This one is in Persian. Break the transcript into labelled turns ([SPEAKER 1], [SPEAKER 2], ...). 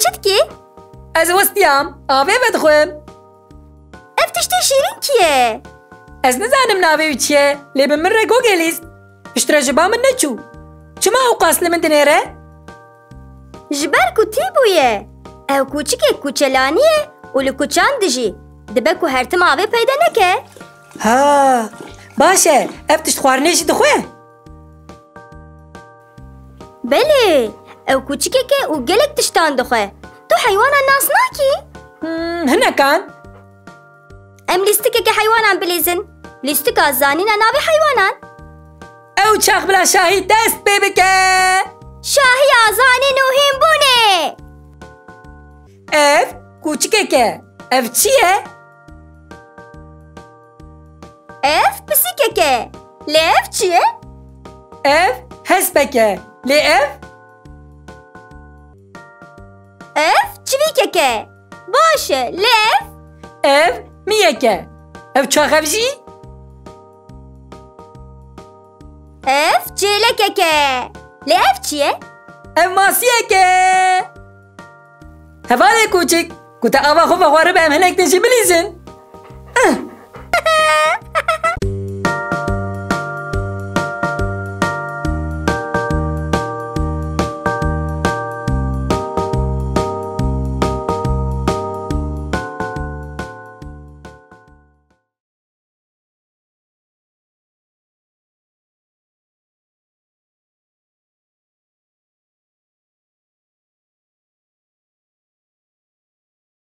[SPEAKER 1] چتکی؟
[SPEAKER 2] از وستیام آوه بدخویم.
[SPEAKER 1] اف تشتی شیرین کیه؟
[SPEAKER 2] از نزانم ناوه چیه لیبن من را گوگلیست. پشتر جبا من نچو. چما او قاسل من دنیره؟
[SPEAKER 1] جبر کتی بویه. او کوچیک کوچلانیه و لکوچان دجی. دبه کو هرتم آوه پیدا نکه؟
[SPEAKER 2] ها باشه اف تشت خوارنیشی دخوه؟
[SPEAKER 1] بله او کوچیکه که او گلک تشتان دخوه. تو حیوانا ناس ناکی؟
[SPEAKER 2] هنه کان؟
[SPEAKER 1] ام لیستکه که حیوانان بلیزن. لیستک از زانین ناوی حیوانان.
[SPEAKER 2] او چاق بلا شاهی دست ببکه.
[SPEAKER 1] شاهی آزانی نوهیم بونه.
[SPEAKER 2] اف کوچیکه که اف چیه؟
[SPEAKER 1] اف پسیکه که لیف چیه؟
[SPEAKER 2] اف هسپکه لی اف؟
[SPEAKER 1] اف چویکه که باشه لیف؟
[SPEAKER 2] اف میه که اف چاق افجی؟
[SPEAKER 1] اف چیلکه که لیف چیه؟
[SPEAKER 2] اف ماسیه که هفاله کوچیک کتا آوا خوب خواره به هم هنک نشی بلیزن